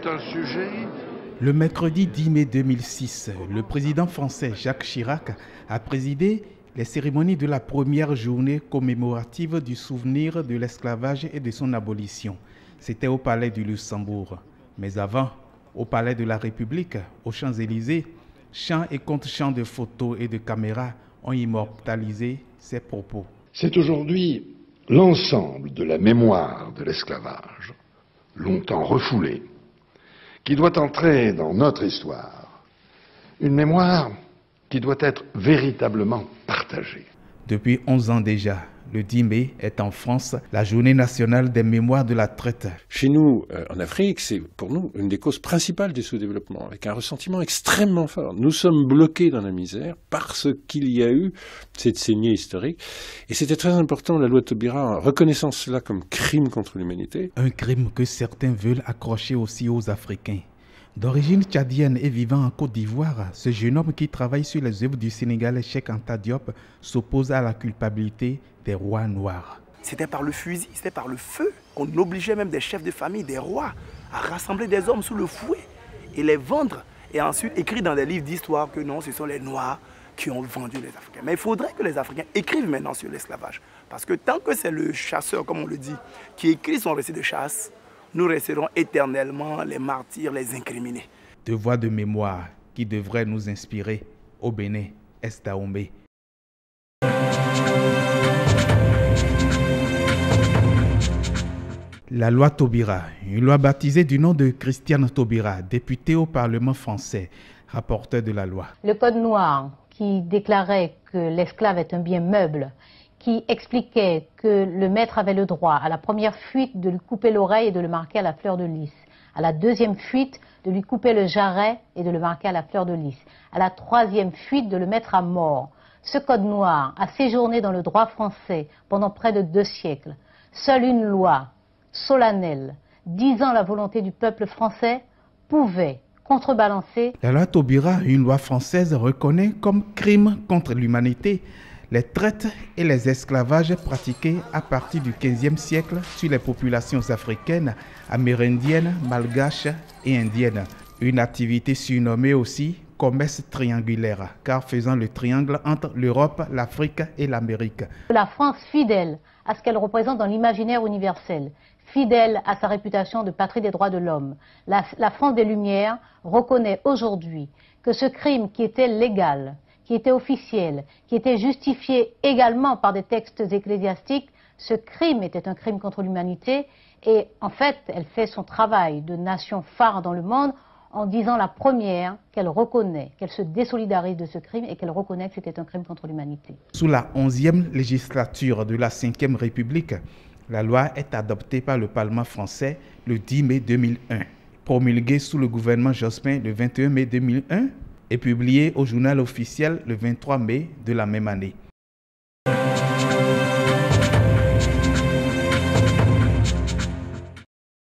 C'est un sujet... Le mercredi 10 mai 2006, le président français Jacques Chirac a présidé les cérémonies de la première journée commémorative du souvenir de l'esclavage et de son abolition. C'était au Palais du Luxembourg. Mais avant, au Palais de la République, aux Champs-Élysées, chants et contre-chants de photos et de caméras ont immortalisé ses propos. C'est aujourd'hui l'ensemble de la mémoire de l'esclavage, longtemps refoulée, qui doit entrer dans notre histoire. Une mémoire qui doit être véritablement partagée. Depuis 11 ans déjà, le 10 mai est en France la journée nationale des mémoires de la traite. Chez nous, en Afrique, c'est pour nous une des causes principales du sous-développement, avec un ressentiment extrêmement fort. Nous sommes bloqués dans la misère parce qu'il y a eu cette saignée historique. Et c'était très important, la loi Taubira, en reconnaissant cela comme crime contre l'humanité. Un crime que certains veulent accrocher aussi aux Africains. D'origine tchadienne et vivant en Côte d'Ivoire, ce jeune homme qui travaille sur les œuvres du Sénégalais Cheikh Anta Diop s'oppose à la culpabilité des rois noirs. C'était par le fusil, c'était par le feu. On obligeait même des chefs de famille, des rois, à rassembler des hommes sous le fouet et les vendre. Et ensuite écrire dans des livres d'histoire que non, ce sont les Noirs qui ont vendu les Africains. Mais il faudrait que les Africains écrivent maintenant sur l'esclavage. Parce que tant que c'est le chasseur, comme on le dit, qui écrit son récit de chasse, nous resterons éternellement les martyrs, les incriminés. Devoir de mémoire qui devrait nous inspirer au Bénin, Est Dahomey. La loi Taubira, une loi baptisée du nom de Christiane Taubira, députée au Parlement français, rapporteur de la loi. Le code noir qui déclarait que l'esclave est un bien meuble, qui expliquait que le maître avait le droit à la première fuite de lui couper l'oreille et de le marquer à la fleur de lys, à la deuxième fuite de lui couper le jarret et de le marquer à la fleur de lys, à la troisième fuite de le mettre à mort. Ce code noir a séjourné dans le droit français pendant près de 2 siècles. Seule une loi solennelle disant la volonté du peuple français pouvait contrebalancer. La loi Taubira, une loi française, reconnaît comme crime contre l'humanité les traites et les esclavages pratiqués à partir du XVe siècle sur les populations africaines, amérindiennes, malgaches et indiennes. Une activité surnommée aussi commerce triangulaire, car faisant le triangle entre l'Europe, l'Afrique et l'Amérique. La France, fidèle à ce qu'elle représente dans l'imaginaire universel, fidèle à sa réputation de patrie des droits de l'homme, la France des Lumières reconnaît aujourd'hui que ce crime qui était légal, qui était officiel, qui était justifié également par des textes ecclésiastiques, ce crime était un crime contre l'humanité et en fait elle fait son travail de nation phare dans le monde en disant la première qu'elle reconnaît, qu'elle se désolidarise de ce crime et qu'elle reconnaît que c'était un crime contre l'humanité. Sous la 11e législature de la 5e République, la loi est adoptée par le Parlement français le 10 mai 2001, promulguée sous le gouvernement Jospin le 21 mai 2001 et publiée au journal officiel le 23 mai de la même année.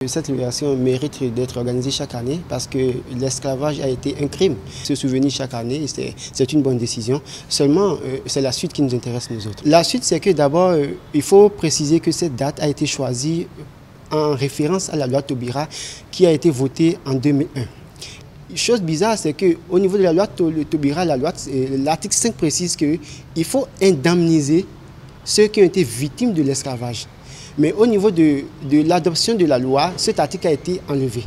Cette célébration mérite d'être organisée chaque année parce que l'esclavage a été un crime. Se souvenir chaque année, c'est une bonne décision. Seulement, c'est la suite qui nous intéresse nous autres. La suite, c'est que d'abord, il faut préciser que cette date a été choisie en référence à la loi Taubira qui a été votée en 2001. Chose bizarre, c'est qu'au niveau de la loi Taubira, l'article 5 précise qu'il faut indemniser ceux qui ont été victimes de l'esclavage. Mais au niveau de l'adoption de la loi, cet article a été enlevé.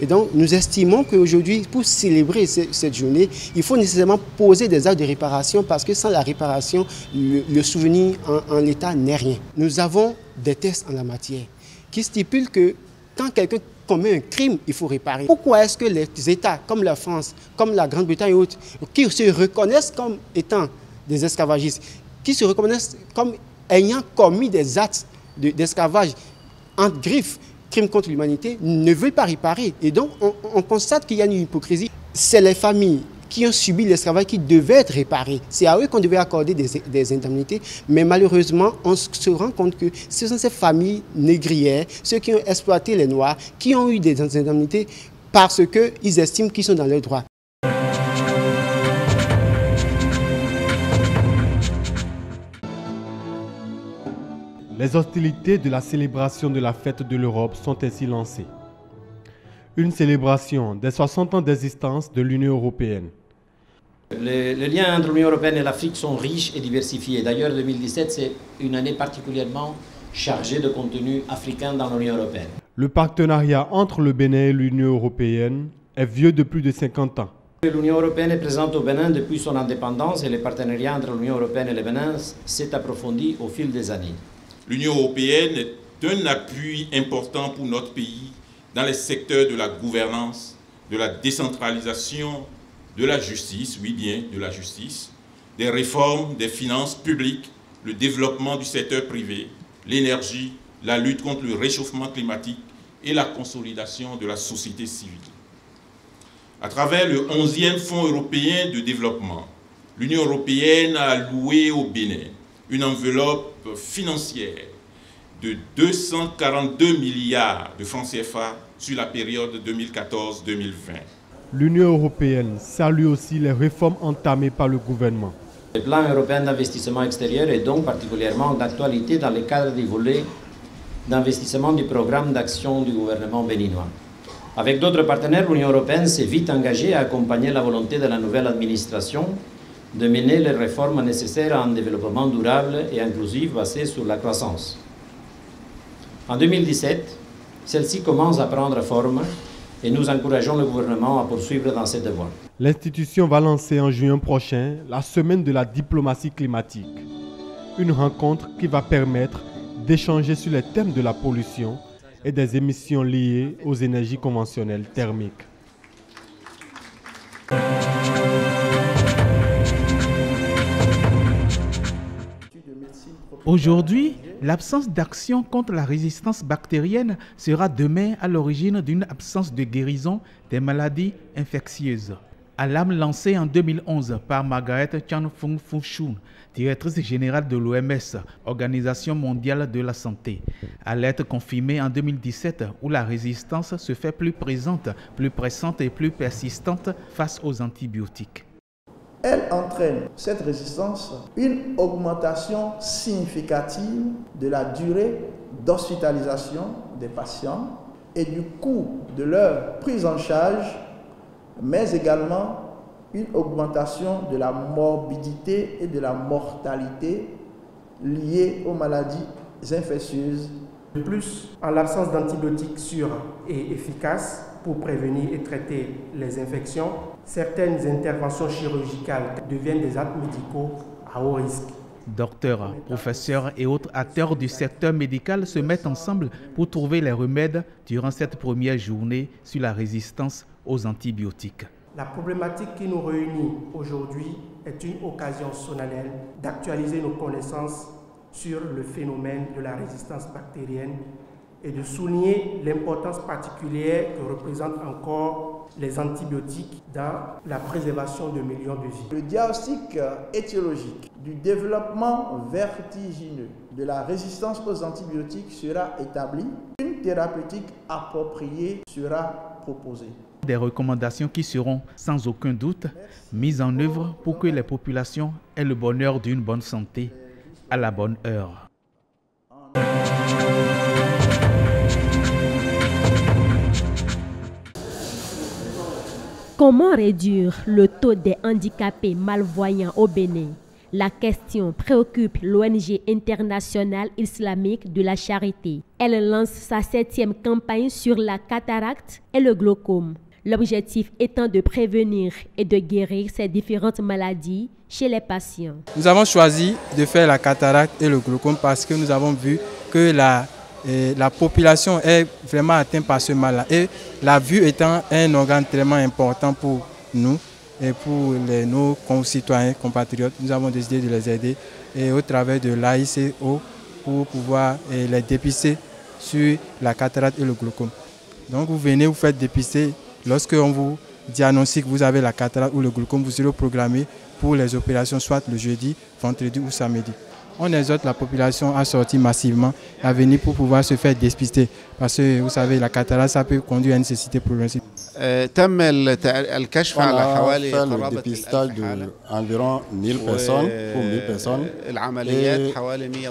Et donc, nous estimons qu'aujourd'hui, pour célébrer cette journée, il faut nécessairement poser des actes de réparation parce que sans la réparation, le souvenir en l'état n'est rien. Nous avons des textes en la matière qui stipulent que quand quelqu'un commet un crime, il faut réparer. Pourquoi est-ce que les États comme la France, comme la Grande-Bretagne et autres, qui se reconnaissent comme étant des esclavagistes, qui se reconnaissent comme ayant commis des actes d'esclavage entre griffes, crimes contre l'humanité, ne veulent pas réparer. Et donc, on constate qu'il y a une hypocrisie. C'est les familles qui ont subi l'esclavage qui devaient être réparées. C'est à eux qu'on devait accorder des indemnités. Mais malheureusement, on se rend compte que ce sont ces familles négrières, ceux qui ont exploité les Noirs, qui ont eu des indemnités parce qu'ils estiment qu'ils sont dans leurs droits. Les hostilités de la célébration de la fête de l'Europe sont ainsi lancées. une célébration des 60 ans d'existence de l'Union européenne. Les liens entre l'Union européenne et l'Afrique sont riches et diversifiés. D'ailleurs, 2017, c'est une année particulièrement chargée de contenu africain dans l'Union européenne. Le partenariat entre le Bénin et l'Union européenne est vieux de plus de 50 ans. L'Union européenne est présente au Bénin depuis son indépendance et le partenariat entre l'Union européenne et le Bénin s'est approfondi au fil des années. L'Union européenne est d'un appui important pour notre pays dans les secteurs de la gouvernance, de la décentralisation, de la justice, oui bien, de la justice, des réformes des finances publiques, le développement du secteur privé, l'énergie, la lutte contre le réchauffement climatique et la consolidation de la société civile. À travers le 11e Fonds européen de développement, l'Union européenne a alloué au Bénin une enveloppe financière de 242 milliards de francs CFA sur la période 2014-2020. L'Union européenne salue aussi les réformes entamées par le gouvernement. Le plan européen d'investissement extérieur est donc particulièrement d'actualité dans le cadre du volet d'investissement du programme d'action du gouvernement béninois. Avec d'autres partenaires, l'Union européenne s'est vite engagée à accompagner la volonté de la nouvelle administration de mener les réformes nécessaires à un développement durable et inclusif basé sur la croissance. En 2017, celle-ci commence à prendre forme et nous encourageons le gouvernement à poursuivre dans cette voie. L'institution va lancer en juin prochain la semaine de la diplomatie climatique. Une rencontre qui va permettre d'échanger sur les thèmes de la pollution et des émissions liées aux énergies conventionnelles thermiques. Aujourd'hui, l'absence d'action contre la résistance bactérienne sera demain à l'origine d'une absence de guérison des maladies infectieuses. Alarme lancée en 2011 par Margaret Chan Fung Fushun, directrice générale de l'OMS, Organisation mondiale de la santé. Alerte confirmée en 2017 où la résistance se fait plus présente, plus pressante et plus persistante face aux antibiotiques. Elle entraîne, cette résistance, une augmentation significative de la durée d'hospitalisation des patients et du coût de leur prise en charge, mais également une augmentation de la morbidité et de la mortalité liées aux maladies infectieuses. De plus, en l'absence d'antibiotiques sûrs et efficaces pour prévenir et traiter les infections, certaines interventions chirurgicales deviennent des actes médicaux à haut risque. Docteurs, professeurs et autres acteurs du secteur médical se mettent ensemble pour trouver les remèdes durant cette première journée sur la résistance aux antibiotiques. La problématique qui nous réunit aujourd'hui est une occasion solennelle d'actualiser nos connaissances sur le phénomène de la résistance bactérienne et de souligner l'importance particulière que représentent encore les antibiotiques dans la préservation de millions de vies. Le diagnostic étiologique du développement vertigineux de la résistance aux antibiotiques sera établi. Une thérapeutique appropriée sera proposée. Des recommandations qui seront sans aucun doute mises en œuvre pour que les populations aient le bonheur d'une bonne santé à la bonne heure. Comment réduire le taux des handicapés malvoyants au Bénin? La question préoccupe l'ONG internationale islamique de la charité. Elle lance sa 7e campagne sur la cataracte et le glaucome. L'objectif étant de prévenir et de guérir ces différentes maladies chez les patients. Nous avons choisi de faire la cataracte et le glaucome parce que nous avons vu que la population est vraiment atteinte par ce mal-là. Et la vue étant un organe tellement important pour nous et pour nos concitoyens, compatriotes, nous avons décidé de les aider et au travers de l'AICO pour pouvoir les dépister sur la cataracte et le glaucome. Donc vous venez, vous faites dépister. Lorsque on vous diagnostique que vous avez la cataracte ou le glaucome, vous serez programmé pour les opérations soit le jeudi, vendredi ou samedi. On exhorte la population à sortir massivement, à venir pour pouvoir se faire dépister. Parce que vous savez, la cataracte, ça peut conduire à une cécité progressive. On a fait le dépistage d'environ 1000 personnes pour 1000 personnes. Et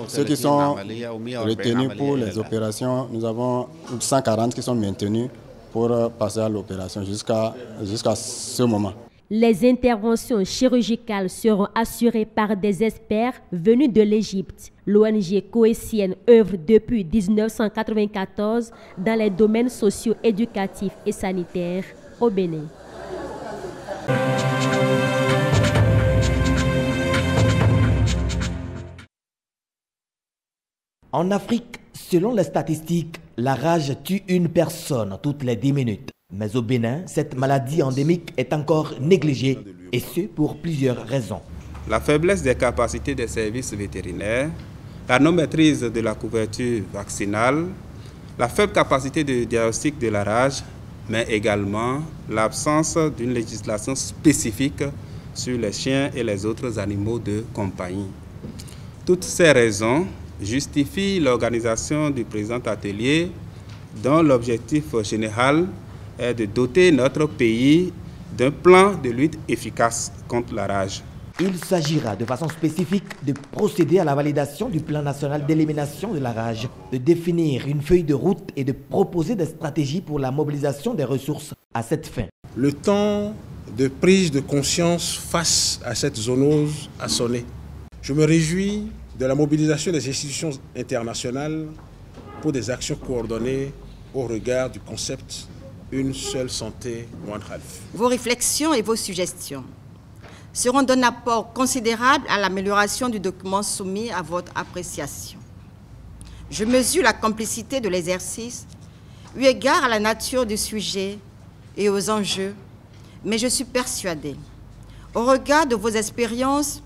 ceux qui sont retenus pour les opérations, nous avons 140 qui sont maintenus pour passer à l'opération jusqu'à ce moment. Les interventions chirurgicales seront assurées par des experts venus de l'Égypte. L'ONG coétienne œuvre depuis 1994 dans les domaines socio-éducatifs et sanitaires au Bénin. En Afrique, selon les statistiques, la rage tue une personne toutes les 10 minutes. Mais au Bénin, cette maladie endémique est encore négligée, et ce pour plusieurs raisons. La faiblesse des capacités des services vétérinaires, la non-maîtrise de la couverture vaccinale, la faible capacité de diagnostic de la rage, mais également l'absence d'une législation spécifique sur les chiens et les autres animaux de compagnie. Toutes ces raisons justifient l'organisation du présent atelier dont l'objectif général est de doter notre pays d'un plan de lutte efficace contre la rage. Il s'agira de façon spécifique de procéder à la validation du plan national d'élimination de la rage, de définir une feuille de route et de proposer des stratégies pour la mobilisation des ressources à cette fin. Le temps de prise de conscience face à cette zoonose a sonné. Je me réjouis de la mobilisation des institutions internationales pour des actions coordonnées au regard du concept « Une seule santé, One Health ». Vos réflexions et vos suggestions seront d'un apport considérable à l'amélioration du document soumis à votre appréciation. Je mesure la complicité de l'exercice, eu égard à la nature du sujet et aux enjeux, mais je suis persuadée, au regard de vos expériences,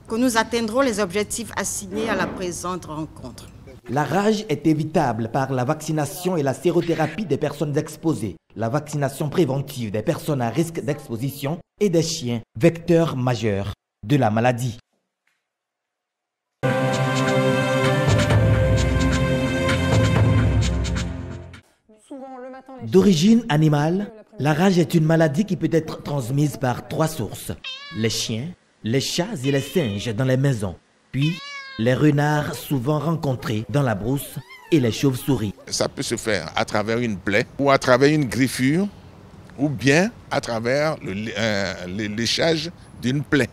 que nous atteindrons les objectifs assignés à la présente rencontre. La rage est évitable par la vaccination et la sérothérapie des personnes exposées, la vaccination préventive des personnes à risque d'exposition et des chiens, vecteurs majeurs de la maladie. D'origine animale, la rage est une maladie qui peut être transmise par 3 sources. Les chiens, les chats et les singes dans les maisons, puis les renards souvent rencontrés dans la brousse et les chauves-souris. Ça peut se faire à travers une plaie ou à travers une griffure ou bien à travers le léchage d'une plaie.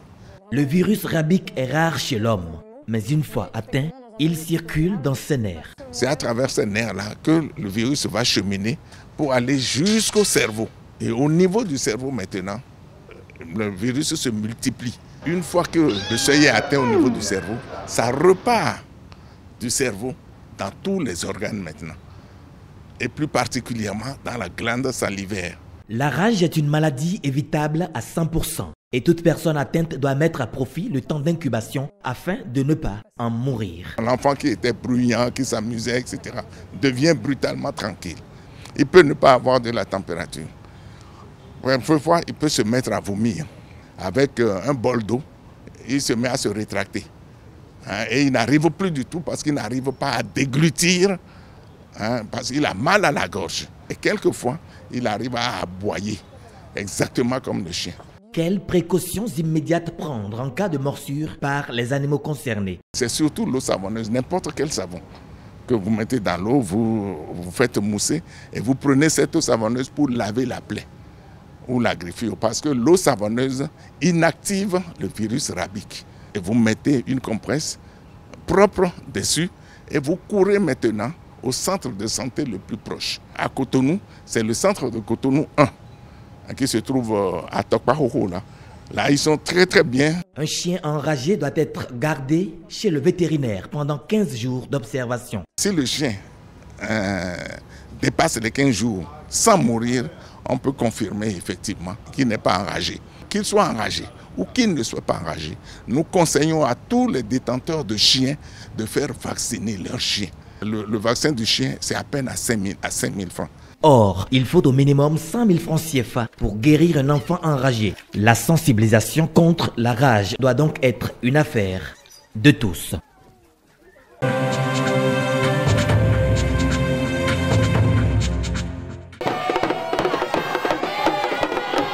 Le virus rabique est rare chez l'homme, mais une fois atteint, il circule dans ses nerfs. C'est à travers ces nerfs-là que le virus va cheminer pour aller jusqu'au cerveau. Et au niveau du cerveau maintenant, le virus se multiplie. Une fois que le seuil est atteint au niveau du cerveau, ça repart du cerveau dans tous les organes maintenant. Et plus particulièrement dans la glande salivaire. La rage est une maladie évitable à 100%. Et toute personne atteinte doit mettre à profit le temps d'incubation afin de ne pas en mourir. L'enfant qui était bruyant, qui s'amusait, etc., devient brutalement tranquille. Il peut ne pas avoir de la température. Parfois, il peut se mettre à vomir. Avec un bol d'eau, il se met à se rétracter. Et il n'arrive plus du tout parce qu'il n'arrive pas à déglutir, parce qu'il a mal à la gorge. Et quelquefois, il arrive à aboyer, exactement comme le chien. Quelles précautions immédiates prendre en cas de morsure par les animaux concernés? C'est surtout l'eau savonneuse, n'importe quel savon que vous mettez dans l'eau, vous faites mousser et vous prenez cette eau savonneuse pour laver la plaie ou la griffure, parce que l'eau savonneuse inactive le virus rabique. Et vous mettez une compresse propre dessus et vous courez maintenant au centre de santé le plus proche. À Cotonou, c'est le centre de Cotonou 1 qui se trouve à Tokpahoho. Là, ils sont très très bien. Un chien enragé doit être gardé chez le vétérinaire pendant 15 jours d'observation. Si le chien dépasse les 15 jours sans mourir, on peut confirmer effectivement qu'il n'est pas enragé. Qu'il soit enragé ou qu'il ne soit pas enragé, nous conseillons à tous les détenteurs de chiens de faire vacciner leurs chiens. Le vaccin du chien, c'est à peine à 5 000 francs. Or, il faut au minimum 100 000 francs CFA pour guérir un enfant enragé. La sensibilisation contre la rage doit donc être une affaire de tous.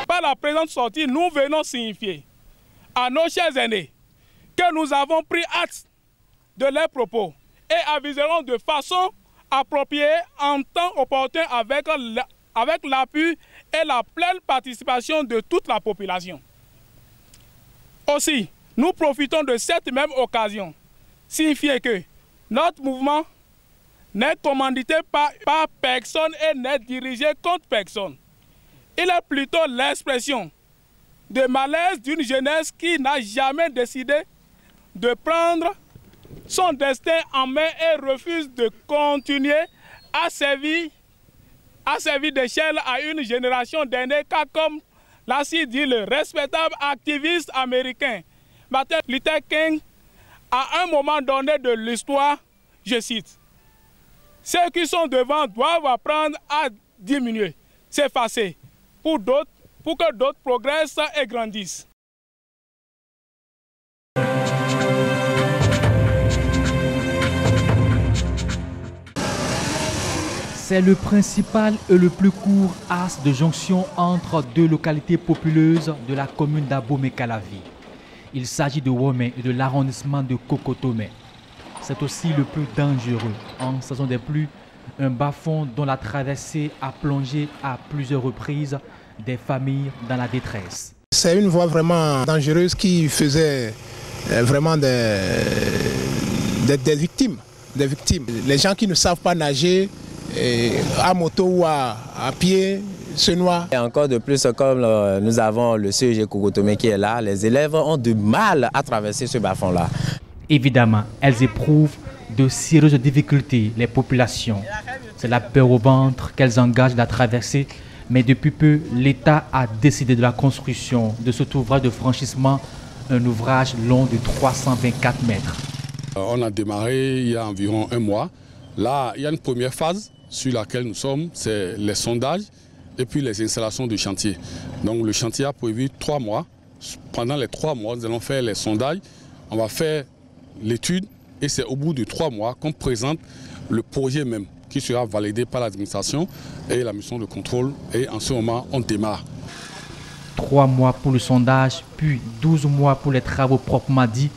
Par la présente sortie, nous venons signifier à nos chers aînés que nous avons pris acte de leurs propos et aviserons de façon appropriée en temps opportun avec avec l'appui et la pleine participation de toute la population. Aussi, nous profitons de cette même occasion, signifier que notre mouvement n'est commandité par personne et n'est dirigé contre personne. Il est plutôt l'expression de malaise d'une jeunesse qui n'a jamais décidé de prendre son destin en main et refuse de continuer à servir d'échelle à une génération d'aînés, car comme l'a si dit le respectable activiste américain Martin Luther King, à un moment donné de l'histoire, je cite, « Ceux qui sont devant doivent apprendre à diminuer, s'effacer, pour que d'autres progressent et grandissent. » C'est le principal et le plus court axe de jonction entre deux localités populeuses de la commune d'Abomey-Calavi. Il s'agit de Womey et de l'arrondissement de Kokotomey. C'est aussi le plus dangereux en saison des pluies, un bas-fond dont la traversée a plongé à plusieurs reprises des familles dans la détresse. C'est une voie vraiment dangereuse qui faisait vraiment des victimes. Les gens qui ne savent pas nager, à moto ou à pied, se noient. Et encore de plus, comme nous avons le CEG Kokotomey qui est là, les élèves ont du mal à traverser ce bas-fond-là. Évidemment, elles éprouvent de sérieuses difficultés, les populations. C'est la peur au ventre qu'elles engagent la traversée, mais depuis peu, l'État a décidé de la construction de cet ouvrage de franchissement, un ouvrage long de 324 mètres. On a démarré il y a environ un mois. Là, il y a une première phase sur laquelle nous sommes, c'est les sondages et puis les installations du chantier. Donc le chantier a prévu 3 mois. Pendant les 3 mois, nous allons faire les sondages, on va faire l'étude et c'est au bout de 3 mois qu'on présente le projet même qui sera validé par l'administration et la mission de contrôle et en ce moment on démarre. 3 mois pour le sondage, puis 12 mois pour les travaux proprement dits.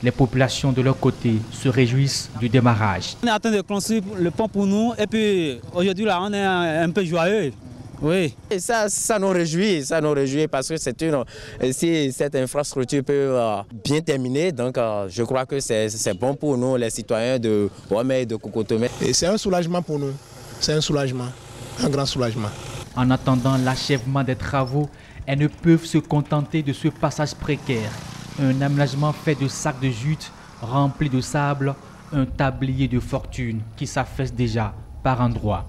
Les populations de leur côté se réjouissent du démarrage. On est en train de construire le pont pour nous et puis aujourd'hui là on est un peu joyeux. Oui. Et ça nous réjouit parce que si cette infrastructure peut bien terminer, donc je crois que c'est bon pour nous les citoyens de Womey et de Kokotomey. Et c'est un soulagement pour nous, c'est un soulagement, un grand soulagement. En attendant l'achèvement des travaux, elles ne peuvent se contenter de ce passage précaire. Un aménagement fait de sacs de jute remplis de sable, un tablier de fortune qui s'affaisse déjà par endroits.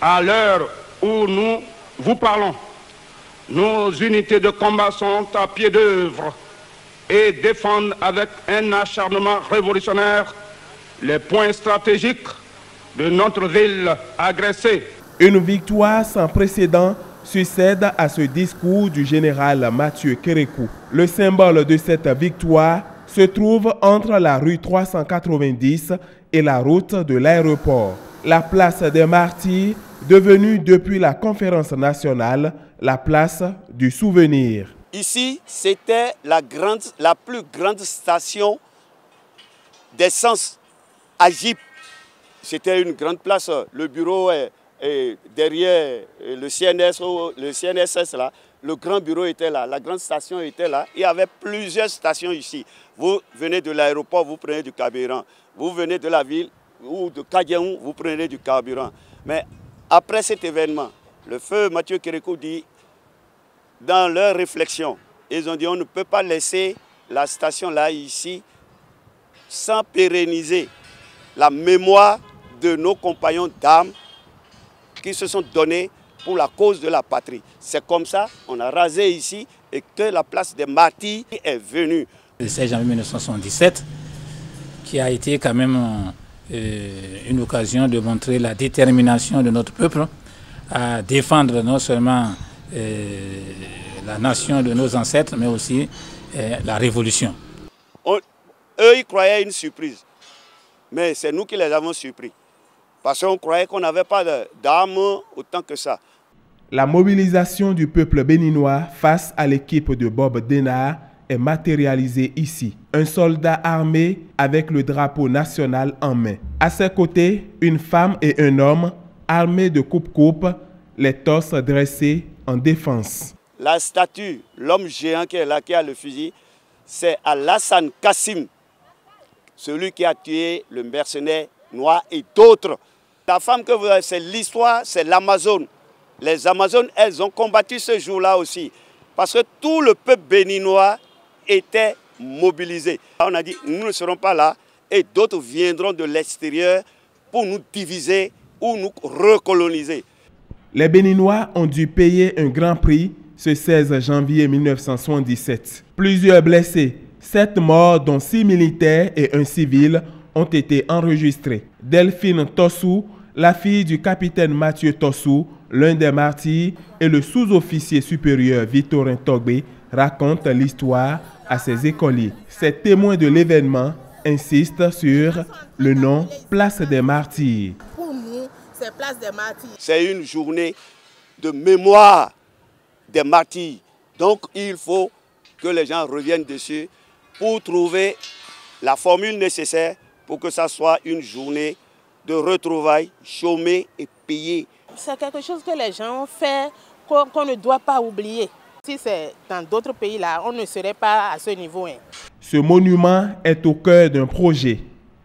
À l'heure où nous vous parlons, nos unités de combat sont à pied d'œuvre et défendent avec un acharnement révolutionnaire les points stratégiques de notre ville agressée. Une victoire sans précédent succède à ce discours du général Mathieu Kérékou. Le symbole de cette victoire se trouve entre la rue 390 et la route de l'aéroport. La place des Martyrs, devenue depuis la conférence nationale la place du souvenir. Ici, c'était la plus grande station d'essence à Jeep. C'était une grande place. Le bureau est derrière le CNSS là. Le grand bureau était là, la grande station était là. Il y avait plusieurs stations ici. Vous venez de l'aéroport, vous prenez du carburant. Vous venez de la ville ou de Kadiaou, vous prenez du carburant. Mais après cet événement, le feu Mathieu Kérékou dit, dans leur réflexion, ils ont dit on ne peut pas laisser la station là ici sans pérenniser la mémoire de nos compagnons d'armes qui se sont donnés pour la cause de la patrie. C'est comme ça on a rasé ici et que la place des Martyrs est venue. Le 16 janvier 1977, qui a été quand même une occasion de montrer la détermination de notre peuple à défendre non seulement la nation de nos ancêtres, mais aussi la révolution. Eux, ils croyaient une surprise, mais c'est nous qui les avons surpris. Parce qu'on croyait qu'on n'avait pas d'armes autant que ça. La mobilisation du peuple béninois face à l'équipe de Bob Denard est matérialisé ici. Un soldat armé avec le drapeau national en main. À ses côtés, une femme et un homme armés de coupe-coupe, les torses dressés en défense. La statue, l'homme géant qui est là, qui a le fusil, c'est Alassane Kassim, celui qui a tué le mercenaire noir et d'autres. La femme que vous avez, c'est l'histoire, c'est l'Amazone. Les Amazones, elles ont combattu ce jour-là aussi, parce que tout le peuple béninois était mobilisé. On a dit, nous ne serons pas là, et d'autres viendront de l'extérieur pour nous diviser ou nous recoloniser. Les Béninois ont dû payer un grand prix ce 16 janvier 1977. Plusieurs blessés, 7 morts dont 6 militaires et 1 civil ont été enregistrés. Delphine Tossou, la fille du capitaine Mathieu Tossou, l'un des martyrs, et le sous-officier supérieur Victorin Togbé racontent l'histoire à ses écoliers. Ces témoins de l'événement insistent sur le nom Place des Martyrs. Pour nous, c'est Place des Martyrs. C'est une journée de mémoire des martyrs. Donc il faut que les gens reviennent dessus pour trouver la formule nécessaire pour que ça soit une journée de retrouvailles, chômée et payée. C'est quelque chose que les gens ont fait, qu'on ne doit pas oublier. Si c'est dans d'autres pays là, on ne serait pas à ce niveau. Ce monument est au cœur d'un projet,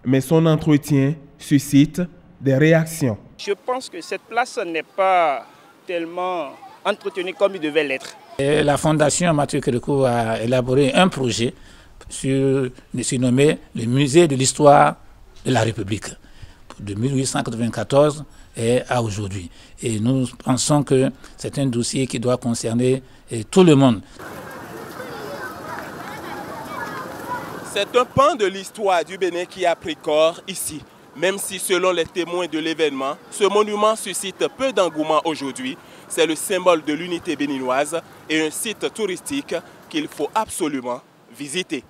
mais son entretien suscite des réactions. Je pense que cette place n'est pas tellement entretenue comme il devait l'être. La Fondation Mathieu Kérékou a élaboré un projet surnommé le Musée de l'Histoire de la République, de 1894 et à aujourd'hui. Et nous pensons que c'est un dossier qui doit concerner tout le monde. C'est un pan de l'histoire du Bénin qui a pris corps ici. Même si, selon les témoins de l'événement, ce monument suscite peu d'engouement aujourd'hui, c'est le symbole de l'unité béninoise et un site touristique qu'il faut absolument visiter.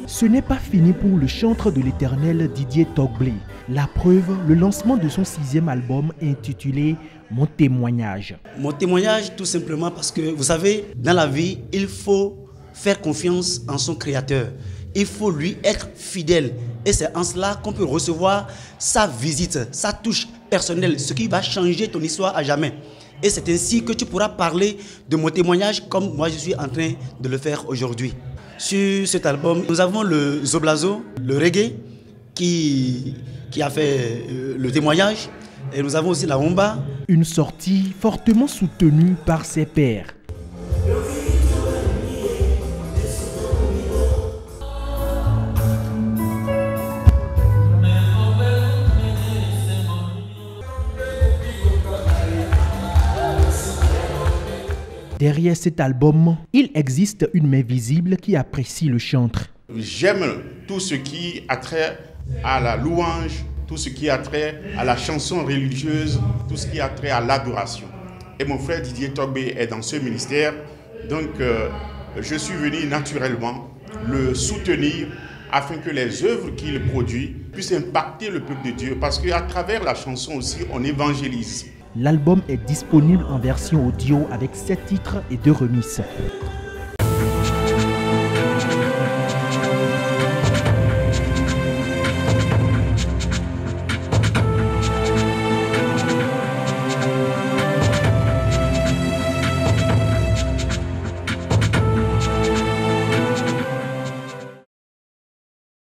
Ce n'est pas fini pour le chantre de l'Éternel Didier Togbé. La preuve, le lancement de son 6e album intitulé Mon témoignage. Mon témoignage, tout simplement parce que, vous savez, dans la vie, il faut faire confiance en son créateur. Il faut lui être fidèle. Et c'est en cela qu'on peut recevoir sa visite, sa touche personnelle, ce qui va changer ton histoire à jamais. Et c'est ainsi que tu pourras parler de mon témoignage comme moi je suis en train de le faire aujourd'hui. Sur cet album, nous avons le Zoblazo, le reggae, qui a fait le témoignage. Et nous avons aussi la Humba. Une sortie fortement soutenue par ses pairs. Derrière cet album, il existe une main visible qui apprécie le chantre. J'aime tout ce qui a trait à la louange, tout ce qui a trait à la chanson religieuse, tout ce qui a trait à l'adoration. Et mon frère Didier Togbé est dans ce ministère, donc je suis venu naturellement le soutenir afin que les œuvres qu'il produit puissent impacter le peuple de Dieu, parce qu'à travers la chanson aussi, on évangélise. L'album est disponible en version audio avec 7 titres et 2 remixes.